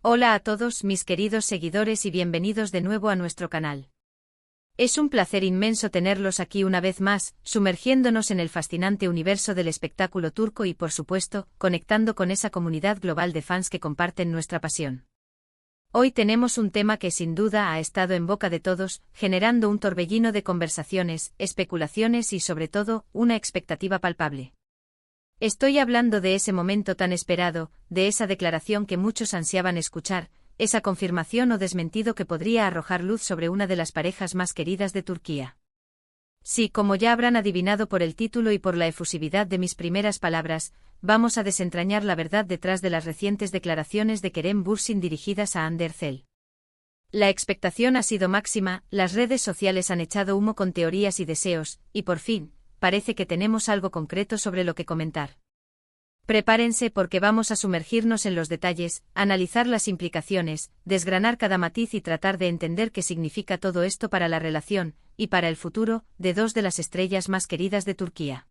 Hola a todos mis queridos seguidores y bienvenidos de nuevo a nuestro canal. Es un placer inmenso tenerlos aquí una vez más, sumergiéndonos en el fascinante universo del espectáculo turco y por supuesto, conectando con esa comunidad global de fans que comparten nuestra pasión. Hoy tenemos un tema que sin duda ha estado en boca de todos, generando un torbellino de conversaciones, especulaciones y sobre todo, una expectativa palpable. Estoy hablando de ese momento tan esperado, de esa declaración que muchos ansiaban escuchar, esa confirmación o desmentido que podría arrojar luz sobre una de las parejas más queridas de Turquía. Sí, como ya habrán adivinado por el título y por la efusividad de mis primeras palabras, vamos a desentrañar la verdad detrás de las recientes declaraciones de Kerem Bürsin dirigidas a Hande Erçel. La expectación ha sido máxima, las redes sociales han echado humo con teorías y deseos, y por fin, parece que tenemos algo concreto sobre lo que comentar. Prepárense porque vamos a sumergirnos en los detalles, analizar las implicaciones, desgranar cada matiz y tratar de entender qué significa todo esto para la relación, y para el futuro, de dos de las estrellas más queridas de Turquía.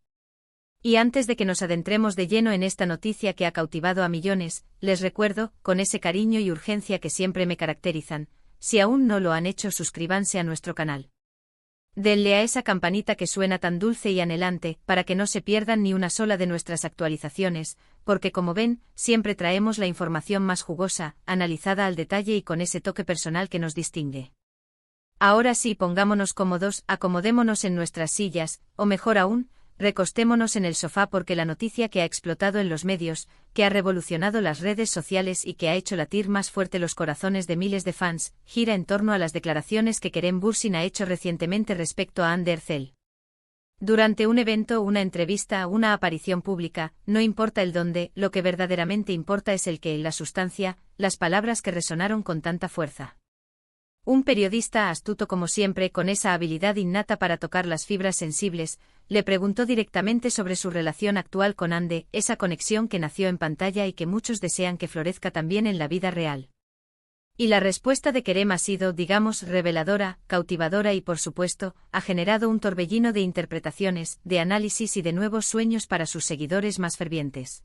Y antes de que nos adentremos de lleno en esta noticia que ha cautivado a millones, les recuerdo, con ese cariño y urgencia que siempre me caracterizan, si aún no lo han hecho, suscríbanse a nuestro canal. Denle a esa campanita que suena tan dulce y anhelante, para que no se pierdan ni una sola de nuestras actualizaciones, porque como ven, siempre traemos la información más jugosa, analizada al detalle y con ese toque personal que nos distingue. Ahora sí, pongámonos cómodos, acomodémonos en nuestras sillas, o mejor aún, recostémonos en el sofá porque la noticia que ha explotado en los medios, que ha revolucionado las redes sociales y que ha hecho latir más fuerte los corazones de miles de fans, gira en torno a las declaraciones que Kerem Bürsin ha hecho recientemente respecto a Hande Erçel. Durante un evento, una entrevista, una aparición pública, no importa el dónde, lo que verdaderamente importa es el qué, la sustancia, las palabras que resonaron con tanta fuerza. Un periodista astuto como siempre, con esa habilidad innata para tocar las fibras sensibles, le preguntó directamente sobre su relación actual con Hande, esa conexión que nació en pantalla y que muchos desean que florezca también en la vida real. Y la respuesta de Kerem ha sido, digamos, reveladora, cautivadora y por supuesto, ha generado un torbellino de interpretaciones, de análisis y de nuevos sueños para sus seguidores más fervientes.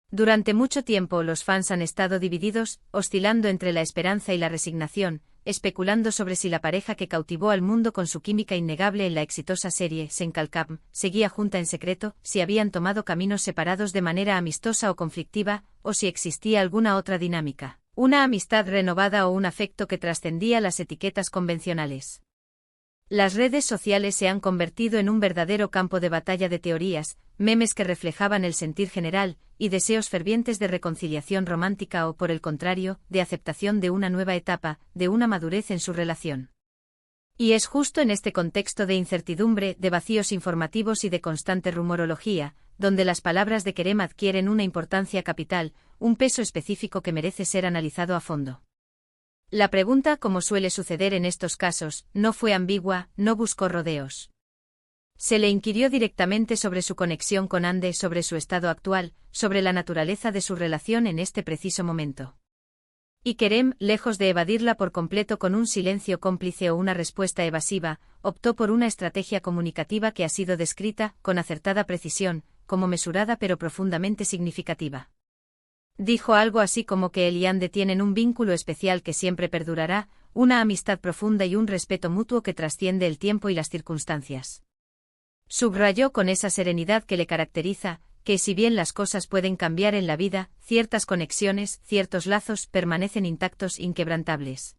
Durante mucho tiempo los fans han estado divididos, oscilando entre la esperanza y la resignación, especulando sobre si la pareja que cautivó al mundo con su química innegable en la exitosa serie Sen Kalkam seguía junta en secreto, si habían tomado caminos separados de manera amistosa o conflictiva, o si existía alguna otra dinámica, una amistad renovada o un afecto que trascendía las etiquetas convencionales. Las redes sociales se han convertido en un verdadero campo de batalla de teorías, memes que reflejaban el sentir general, y deseos fervientes de reconciliación romántica o, por el contrario, de aceptación de una nueva etapa, de una madurez en su relación. Y es justo en este contexto de incertidumbre, de vacíos informativos y de constante rumorología, donde las palabras de Kerem adquieren una importancia capital, un peso específico que merece ser analizado a fondo. La pregunta, como suele suceder en estos casos, no fue ambigua, no buscó rodeos. Se le inquirió directamente sobre su conexión con Hande, sobre su estado actual, sobre la naturaleza de su relación en este preciso momento. Y Kerem, lejos de evadirla por completo con un silencio cómplice o una respuesta evasiva, optó por una estrategia comunicativa que ha sido descrita, con acertada precisión, como mesurada pero profundamente significativa. Dijo algo así como que él y Hande tienen un vínculo especial que siempre perdurará, una amistad profunda y un respeto mutuo que trasciende el tiempo y las circunstancias. Subrayó con esa serenidad que le caracteriza, que si bien las cosas pueden cambiar en la vida, ciertas conexiones, ciertos lazos permanecen intactos, inquebrantables.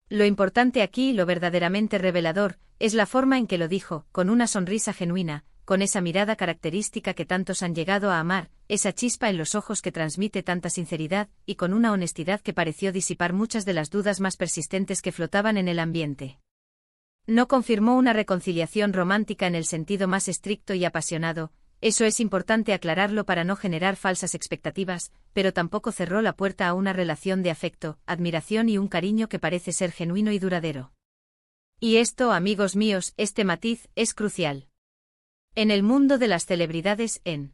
Lo importante aquí, lo verdaderamente revelador, es la forma en que lo dijo, con una sonrisa genuina, con esa mirada característica que tantos han llegado a amar, esa chispa en los ojos que transmite tanta sinceridad, y con una honestidad que pareció disipar muchas de las dudas más persistentes que flotaban en el ambiente. No confirmó una reconciliación romántica en el sentido más estricto y apasionado, eso es importante aclararlo para no generar falsas expectativas, pero tampoco cerró la puerta a una relación de afecto, admiración y un cariño que parece ser genuino y duradero. Y esto, amigos míos, este matiz, es crucial. En el mundo de las celebridades, en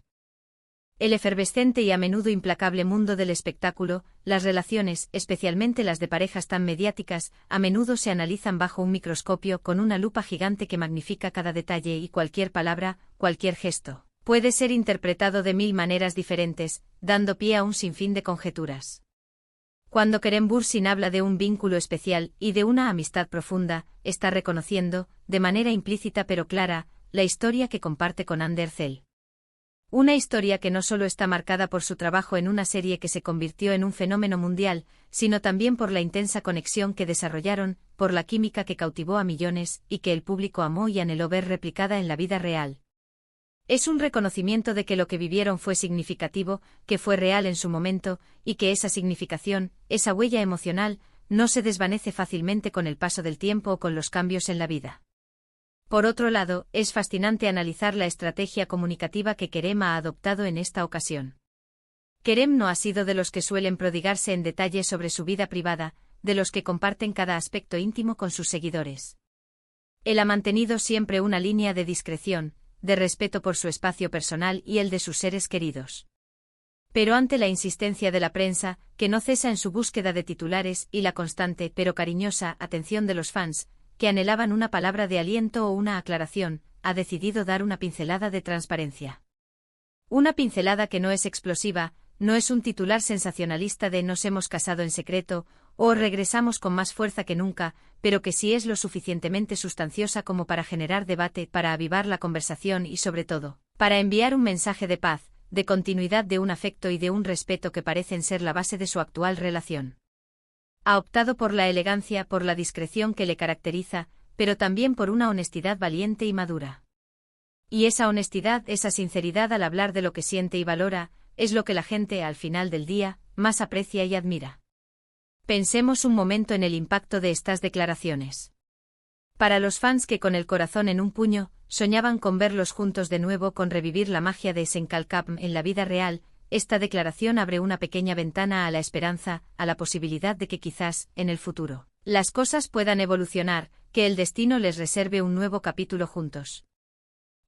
el efervescente y a menudo implacable mundo del espectáculo, las relaciones, especialmente las de parejas tan mediáticas, a menudo se analizan bajo un microscopio con una lupa gigante que magnifica cada detalle y cualquier palabra, cualquier gesto, puede ser interpretado de mil maneras diferentes, dando pie a un sinfín de conjeturas. Cuando Kerem Bürsin habla de un vínculo especial y de una amistad profunda, está reconociendo, de manera implícita pero clara, la historia que comparte con Hande Erçel. Una historia que no solo está marcada por su trabajo en una serie que se convirtió en un fenómeno mundial, sino también por la intensa conexión que desarrollaron, por la química que cautivó a millones y que el público amó y anheló ver replicada en la vida real. Es un reconocimiento de que lo que vivieron fue significativo, que fue real en su momento, y que esa significación, esa huella emocional, no se desvanece fácilmente con el paso del tiempo o con los cambios en la vida. Por otro lado, es fascinante analizar la estrategia comunicativa que Kerem ha adoptado en esta ocasión. Kerem no ha sido de los que suelen prodigarse en detalles sobre su vida privada, de los que comparten cada aspecto íntimo con sus seguidores. Él ha mantenido siempre una línea de discreción, de respeto por su espacio personal y el de sus seres queridos. Pero ante la insistencia de la prensa, que no cesa en su búsqueda de titulares y la constante pero cariñosa atención de los fans, que anhelaban una palabra de aliento o una aclaración, ha decidido dar una pincelada de transparencia. Una pincelada que no es explosiva, no es un titular sensacionalista de "nos hemos casado en secreto" o "regresamos con más fuerza que nunca", pero que sí es lo suficientemente sustanciosa como para generar debate, para avivar la conversación y, sobre todo, para enviar un mensaje de paz, de continuidad, de un afecto y de un respeto que parecen ser la base de su actual relación. Ha optado por la elegancia, por la discreción que le caracteriza, pero también por una honestidad valiente y madura. Y esa honestidad, esa sinceridad al hablar de lo que siente y valora, es lo que la gente, al final del día, más aprecia y admira. Pensemos un momento en el impacto de estas declaraciones. Para los fans que con el corazón en un puño, soñaban con verlos juntos de nuevo, con revivir la magia de Senkalkapm en la vida real, esta declaración abre una pequeña ventana a la esperanza, a la posibilidad de que quizás, en el futuro, las cosas puedan evolucionar, que el destino les reserve un nuevo capítulo juntos.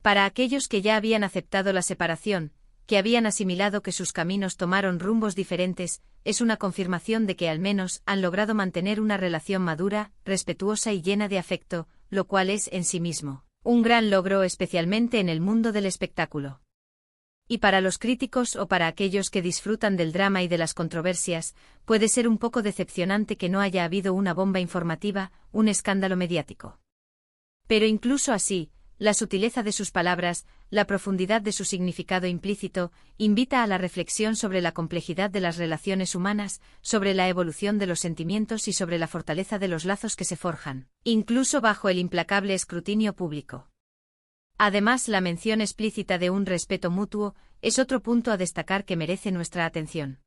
Para aquellos que ya habían aceptado la separación, que habían asimilado que sus caminos tomaron rumbos diferentes, es una confirmación de que al menos han logrado mantener una relación madura, respetuosa y llena de afecto, lo cual es, en sí mismo, un gran logro, especialmente en el mundo del espectáculo. Y para los críticos o para aquellos que disfrutan del drama y de las controversias, puede ser un poco decepcionante que no haya habido una bomba informativa, un escándalo mediático. Pero incluso así, la sutileza de sus palabras, la profundidad de su significado implícito, invita a la reflexión sobre la complejidad de las relaciones humanas, sobre la evolución de los sentimientos y sobre la fortaleza de los lazos que se forjan, incluso bajo el implacable escrutinio público. Además, la mención explícita de un respeto mutuo es otro punto a destacar que merece nuestra atención.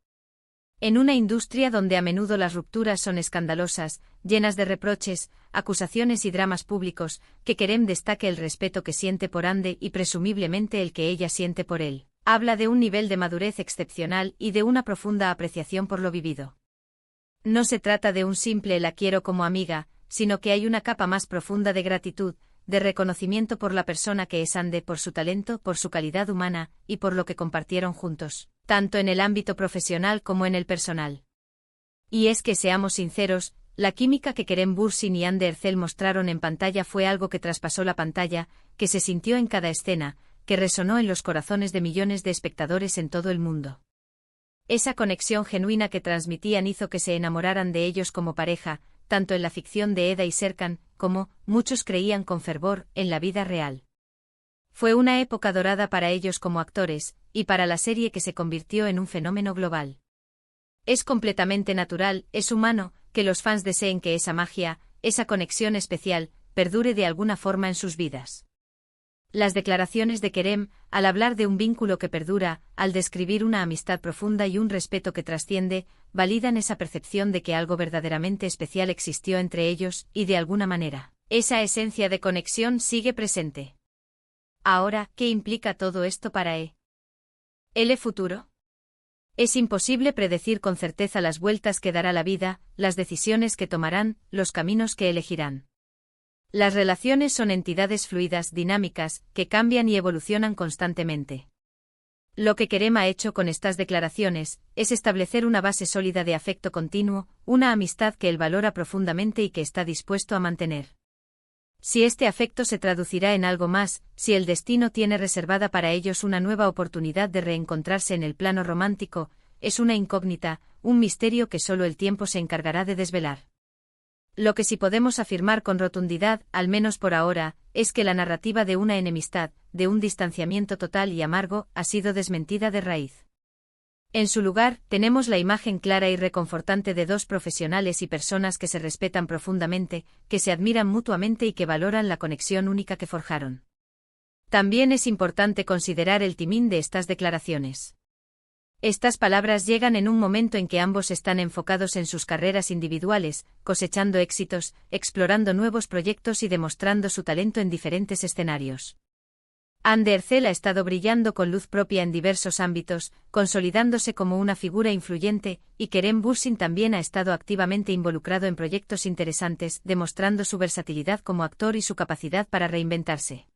En una industria donde a menudo las rupturas son escandalosas, llenas de reproches, acusaciones y dramas públicos, que Kerem destaque el respeto que siente por Hande y presumiblemente el que ella siente por él, habla de un nivel de madurez excepcional y de una profunda apreciación por lo vivido. No se trata de un simple "la quiero como amiga", sino que hay una capa más profunda de gratitud, de reconocimiento por la persona que es Hande, por su talento, por su calidad humana, y por lo que compartieron juntos, tanto en el ámbito profesional como en el personal. Y es que, seamos sinceros, la química que Kerem Bürsin y Hande Erçel mostraron en pantalla fue algo que traspasó la pantalla, que se sintió en cada escena, que resonó en los corazones de millones de espectadores en todo el mundo. Esa conexión genuina que transmitían hizo que se enamoraran de ellos como pareja, tanto en la ficción de Eda y Serkan, como, muchos creían con fervor, en la vida real. Fue una época dorada para ellos como actores, y para la serie que se convirtió en un fenómeno global. Es completamente natural, es humano, que los fans deseen que esa magia, esa conexión especial, perdure de alguna forma en sus vidas. Las declaraciones de Kerem, al hablar de un vínculo que perdura, al describir una amistad profunda y un respeto que trasciende, validan esa percepción de que algo verdaderamente especial existió entre ellos, y de alguna manera, esa esencia de conexión sigue presente. Ahora, ¿qué implica todo esto para el futuro? Es imposible predecir con certeza las vueltas que dará la vida, las decisiones que tomarán, los caminos que elegirán. Las relaciones son entidades fluidas, dinámicas, que cambian y evolucionan constantemente. Lo que Kerem ha hecho con estas declaraciones es establecer una base sólida de afecto continuo, una amistad que él valora profundamente y que está dispuesto a mantener. Si este afecto se traducirá en algo más, si el destino tiene reservada para ellos una nueva oportunidad de reencontrarse en el plano romántico, es una incógnita, un misterio que solo el tiempo se encargará de desvelar. Lo que sí podemos afirmar con rotundidad, al menos por ahora, es que la narrativa de una enemistad, de un distanciamiento total y amargo, ha sido desmentida de raíz. En su lugar, tenemos la imagen clara y reconfortante de dos profesionales y personas que se respetan profundamente, que se admiran mutuamente y que valoran la conexión única que forjaron. También es importante considerar el timing de estas declaraciones. Estas palabras llegan en un momento en que ambos están enfocados en sus carreras individuales, cosechando éxitos, explorando nuevos proyectos y demostrando su talento en diferentes escenarios. Andy Ercel ha estado brillando con luz propia en diversos ámbitos, consolidándose como una figura influyente, y Kerem Bürsin también ha estado activamente involucrado en proyectos interesantes, demostrando su versatilidad como actor y su capacidad para reinventarse.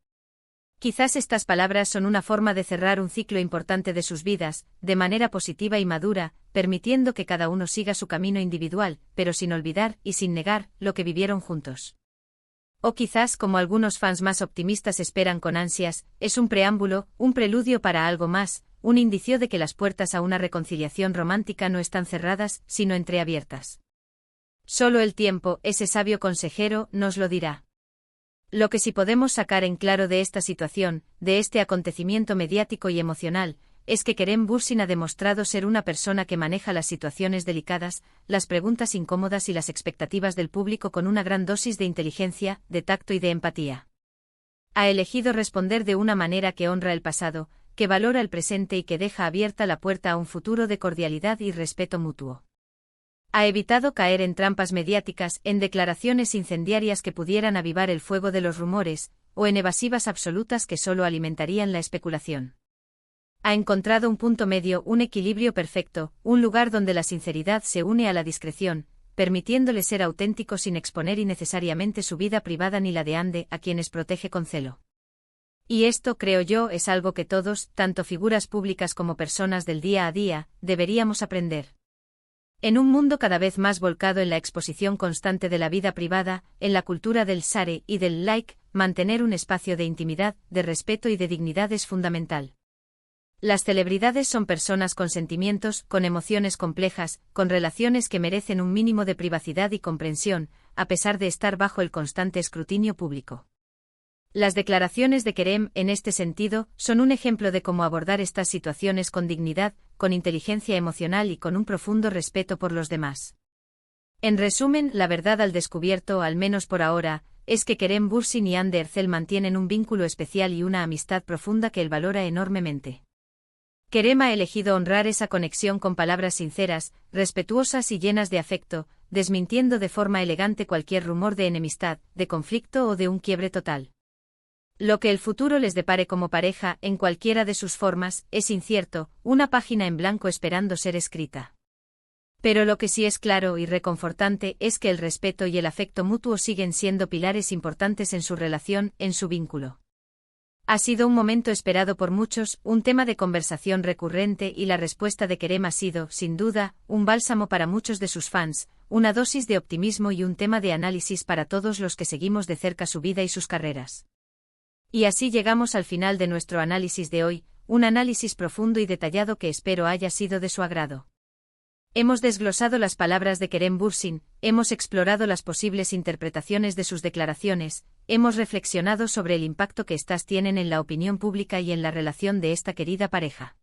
Quizás estas palabras son una forma de cerrar un ciclo importante de sus vidas, de manera positiva y madura, permitiendo que cada uno siga su camino individual, pero sin olvidar y sin negar lo que vivieron juntos. O quizás, como algunos fans más optimistas esperan con ansias, es un preámbulo, un preludio para algo más, un indicio de que las puertas a una reconciliación romántica no están cerradas, sino entreabiertas. Solo el tiempo, ese sabio consejero, nos lo dirá. Lo que sí podemos sacar en claro de esta situación, de este acontecimiento mediático y emocional, es que Kerem Bürsin ha demostrado ser una persona que maneja las situaciones delicadas, las preguntas incómodas y las expectativas del público con una gran dosis de inteligencia, de tacto y de empatía. Ha elegido responder de una manera que honra el pasado, que valora el presente y que deja abierta la puerta a un futuro de cordialidad y respeto mutuo. Ha evitado caer en trampas mediáticas, en declaraciones incendiarias que pudieran avivar el fuego de los rumores, o en evasivas absolutas que solo alimentarían la especulación. Ha encontrado un punto medio, un equilibrio perfecto, un lugar donde la sinceridad se une a la discreción, permitiéndole ser auténtico sin exponer innecesariamente su vida privada ni la de Andy, a quienes protege con celo. Y esto, creo yo, es algo que todos, tanto figuras públicas como personas del día a día, deberíamos aprender. En un mundo cada vez más volcado en la exposición constante de la vida privada, en la cultura del share y del like, mantener un espacio de intimidad, de respeto y de dignidad es fundamental. Las celebridades son personas con sentimientos, con emociones complejas, con relaciones que merecen un mínimo de privacidad y comprensión, a pesar de estar bajo el constante escrutinio público. Las declaraciones de Kerem, en este sentido, son un ejemplo de cómo abordar estas situaciones con dignidad, con inteligencia emocional y con un profundo respeto por los demás. En resumen, la verdad al descubierto, al menos por ahora, es que Kerem Bürsin y Andy Ercel mantienen un vínculo especial y una amistad profunda que él valora enormemente. Kerem ha elegido honrar esa conexión con palabras sinceras, respetuosas y llenas de afecto, desmintiendo de forma elegante cualquier rumor de enemistad, de conflicto o de un quiebre total. Lo que el futuro les depare como pareja, en cualquiera de sus formas, es incierto, una página en blanco esperando ser escrita. Pero lo que sí es claro y reconfortante es que el respeto y el afecto mutuo siguen siendo pilares importantes en su relación, en su vínculo. Ha sido un momento esperado por muchos, un tema de conversación recurrente y la respuesta de Kerem ha sido, sin duda, un bálsamo para muchos de sus fans, una dosis de optimismo y un tema de análisis para todos los que seguimos de cerca su vida y sus carreras. Y así llegamos al final de nuestro análisis de hoy, un análisis profundo y detallado que espero haya sido de su agrado. Hemos desglosado las palabras de Kerem Bürsin, hemos explorado las posibles interpretaciones de sus declaraciones, hemos reflexionado sobre el impacto que éstas tienen en la opinión pública y en la relación de esta querida pareja.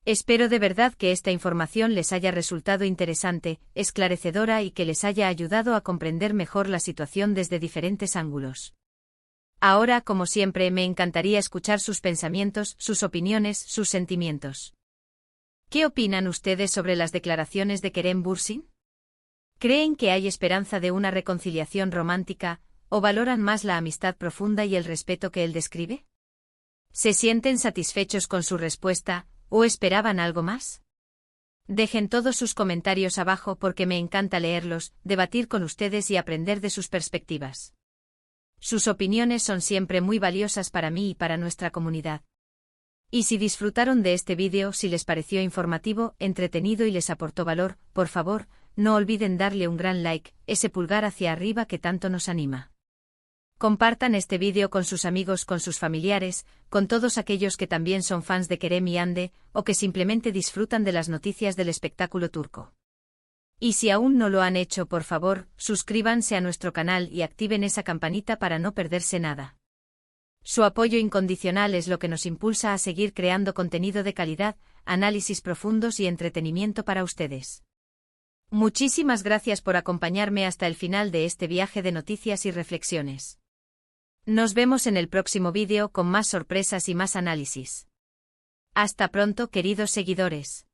Espero de verdad que esta información les haya resultado interesante, esclarecedora y que les haya ayudado a comprender mejor la situación desde diferentes ángulos. Ahora, como siempre, me encantaría escuchar sus pensamientos, sus opiniones, sus sentimientos. ¿Qué opinan ustedes sobre las declaraciones de Kerem Bürsin? ¿Creen que hay esperanza de una reconciliación romántica, o valoran más la amistad profunda y el respeto que él describe? ¿Se sienten satisfechos con su respuesta, o esperaban algo más? Dejen todos sus comentarios abajo porque me encanta leerlos, debatir con ustedes y aprender de sus perspectivas. Sus opiniones son siempre muy valiosas para mí y para nuestra comunidad. Y si disfrutaron de este vídeo, si les pareció informativo, entretenido y les aportó valor, por favor, no olviden darle un gran like, ese pulgar hacia arriba que tanto nos anima. Compartan este vídeo con sus amigos, con sus familiares, con todos aquellos que también son fans de Kerem y Hande, o que simplemente disfrutan de las noticias del espectáculo turco. Y si aún no lo han hecho, por favor, suscríbanse a nuestro canal y activen esa campanita para no perderse nada. Su apoyo incondicional es lo que nos impulsa a seguir creando contenido de calidad, análisis profundos y entretenimiento para ustedes. Muchísimas gracias por acompañarme hasta el final de este viaje de noticias y reflexiones. Nos vemos en el próximo vídeo con más sorpresas y más análisis. Hasta pronto, queridos seguidores.